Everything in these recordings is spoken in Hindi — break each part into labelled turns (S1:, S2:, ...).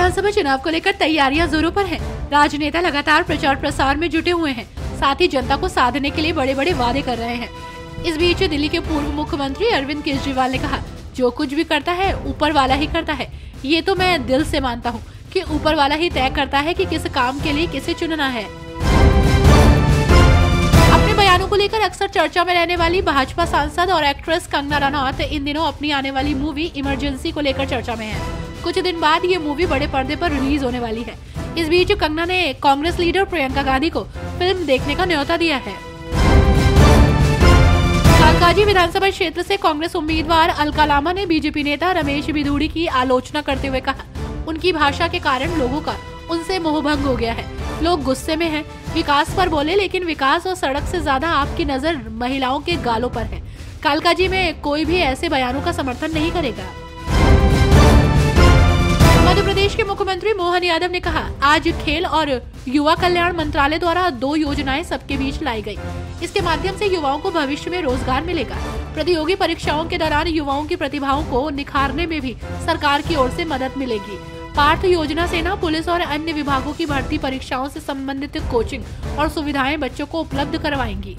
S1: विधानसभा चुनाव को लेकर तैयारियां जोरों पर हैं। राजनेता लगातार प्रचार प्रसार में जुटे हुए हैं, साथ ही जनता को साधने के लिए बड़े बड़े वादे कर रहे हैं। इस बीच दिल्ली के पूर्व मुख्यमंत्री अरविंद केजरीवाल ने कहा, जो कुछ भी करता है ऊपर वाला ही करता है। ये तो मैं दिल से मानता हूँ कि ऊपर वाला ही तय करता है कि किस काम के लिए किसे चुनना है। अपने बयानों को लेकर अक्सर चर्चा में रहने वाली भाजपा सांसद और एक्ट्रेस कंगना रनौत इन दिनों अपनी आने वाली मूवी इमरजेंसी को लेकर चर्चा में है। कुछ दिन बाद ये मूवी बड़े पर्दे पर रिलीज होने वाली है। इस बीच कंगना ने कांग्रेस लीडर प्रियंका गांधी को फिल्म देखने का न्योता दिया है। कालकाजी विधानसभा क्षेत्र से कांग्रेस उम्मीदवार अलका लांबा ने बीजेपी नेता रमेश बिधूड़ी की आलोचना करते हुए कहा, उनकी भाषा के कारण लोगों का उनसे मोहभंग हो गया है। लोग गुस्से में हैं। विकास पर बोले, लेकिन विकास और सड़क से ज्यादा आपकी नजर महिलाओं के गालों पर है। कालकाजी में कोई भी ऐसे बयानों का समर्थन नहीं करेगा। मध्य प्रदेश के मुख्यमंत्री मोहन यादव ने कहा, आज खेल और युवा कल्याण मंत्रालय द्वारा 2 योजनाएं सबके बीच लाई गई। इसके माध्यम से युवाओं को भविष्य में रोजगार मिलेगा। प्रतियोगी परीक्षाओं के दौरान युवाओं की प्रतिभाओं को निखारने में भी सरकार की ओर से मदद मिलेगी। पार्थ योजना सेना, पुलिस और अन्य विभागों की भर्ती परीक्षाओं से संबंधित कोचिंग और सुविधाएं बच्चों को उपलब्ध करवाएंगी।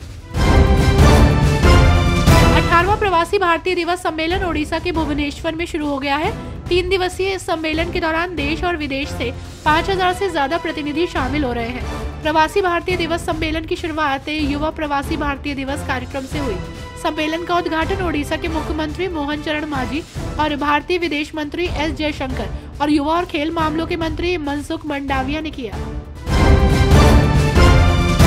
S1: 18वां प्रवासी भारतीय दिवस सम्मेलन ओडिशा के भुवनेश्वर में शुरू हो गया है। 3 दिवसीय इस सम्मेलन के दौरान देश और विदेश से 5000 से ज्यादा प्रतिनिधि शामिल हो रहे हैं। प्रवासी भारतीय दिवस सम्मेलन की शुरुआत युवा प्रवासी भारतीय दिवस कार्यक्रम से हुई। सम्मेलन का उद्घाटन ओडिशा के मुख्यमंत्री मोहन चरण मांझी और भारतीय विदेश मंत्री एस जयशंकर और युवा और खेल मामलों के मंत्री मनसुख मंडाविया ने किया।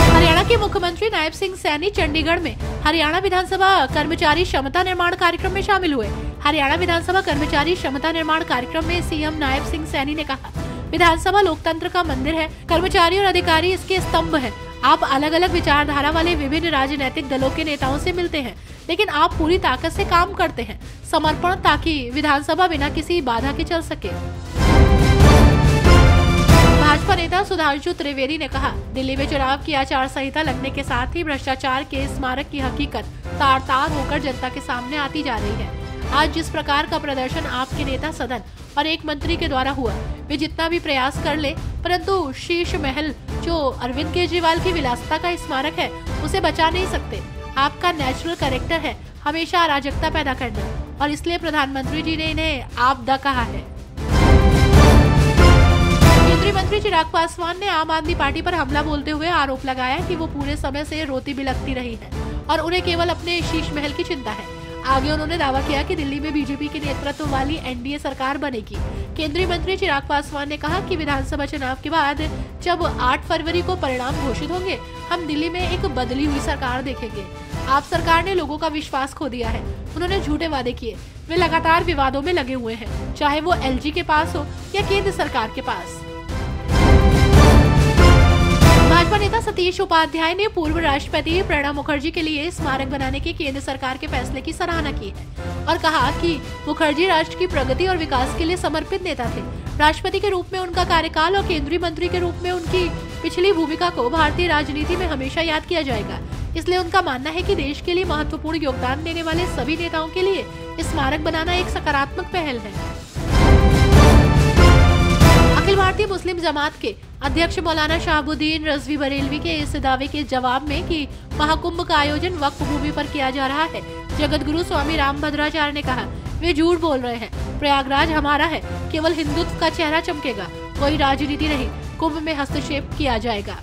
S1: हरियाणा के मुख्यमंत्री नायब सिंह सैनी चंडीगढ़ में हरियाणा विधानसभा कर्मचारी क्षमता निर्माण कार्यक्रम में शामिल हुए। हरियाणा विधानसभा कर्मचारी क्षमता निर्माण कार्यक्रम में सीएम नायब सिंह सैनी ने कहा, विधानसभा लोकतंत्र का मंदिर है। कर्मचारी और अधिकारी इसके स्तंभ हैं। आप अलग अलग विचारधारा वाले विभिन्न राजनीतिक दलों के नेताओं से मिलते हैं, लेकिन आप पूरी ताकत से काम करते हैं, समर्पण, ताकि विधानसभा बिना किसी बाधा के चल सके। भाजपा नेता सुधांशु त्रिवेदी ने कहा, दिल्ली में चुनाव की आचार संहिता लगने के साथ ही भ्रष्टाचार के स्मारक की हकीकत तार तार होकर जनता के सामने आती जा रही है। आज जिस प्रकार का प्रदर्शन आपके नेता सदन और एक मंत्री के द्वारा हुआ, वे जितना भी प्रयास कर ले, परंतु शीश महल जो अरविंद केजरीवाल की विलासिता का स्मारक है, उसे बचा नहीं सकते। आपका नेचुरल कैरेक्टर है हमेशा अराजकता पैदा करना, और इसलिए प्रधानमंत्री जी ने इन्हें आपदा कहा है। केंद्रीय मंत्री चिराग पासवान ने आम आदमी पार्टी पर हमला बोलते हुए आरोप लगाया कि वो पूरे समय से रोती बिलखती रही है और उन्हें केवल अपने शीश महल की चिंता है। आगे उन्होंने दावा किया कि दिल्ली में बीजेपी के नेतृत्व वाली एनडीए सरकार बनेगी। केंद्रीय मंत्री चिराग पासवान ने कहा कि विधानसभा चुनाव के बाद जब 8 फरवरी को परिणाम घोषित होंगे, हम दिल्ली में एक बदली हुई सरकार देखेंगे। आप सरकार ने लोगों का विश्वास खो दिया है। उन्होंने झूठे वादे किए। वे लगातार विवादों में लगे हुए हैं, चाहे वो एलजी के पास हो या केंद्र सरकार के पास। भाजपा नेता सतीश उपाध्याय ने पूर्व राष्ट्रपति प्रणब मुखर्जी के लिए स्मारक बनाने के केंद्र सरकार के फैसले की सराहना की है और कहा कि मुखर्जी राष्ट्र की प्रगति और विकास के लिए समर्पित नेता थे। राष्ट्रपति के रूप में उनका कार्यकाल और केंद्रीय मंत्री के रूप में उनकी पिछली भूमिका को भारतीय राजनीति में हमेशा याद किया जाएगा। इसलिए उनका मानना है कि देश के लिए महत्वपूर्ण योगदान देने वाले सभी नेताओं के लिए स्मारक बनाना एक सकारात्मक पहल है। अखिल भारतीय मुस्लिम जमात के अध्यक्ष मौलाना शहाबुद्दीन रजवी बरेलवी के इस दावे के जवाब में कि महाकुंभ का आयोजन वक्फ भूमि पर किया जा रहा है, जगत गुरु स्वामी रामभद्राचार्य ने कहा, वे झूठ बोल रहे हैं। प्रयागराज हमारा है, केवल हिंदुत्व का चेहरा चमकेगा, कोई राजनीति नहीं। कुंभ में हस्तक्षेप किया जाएगा।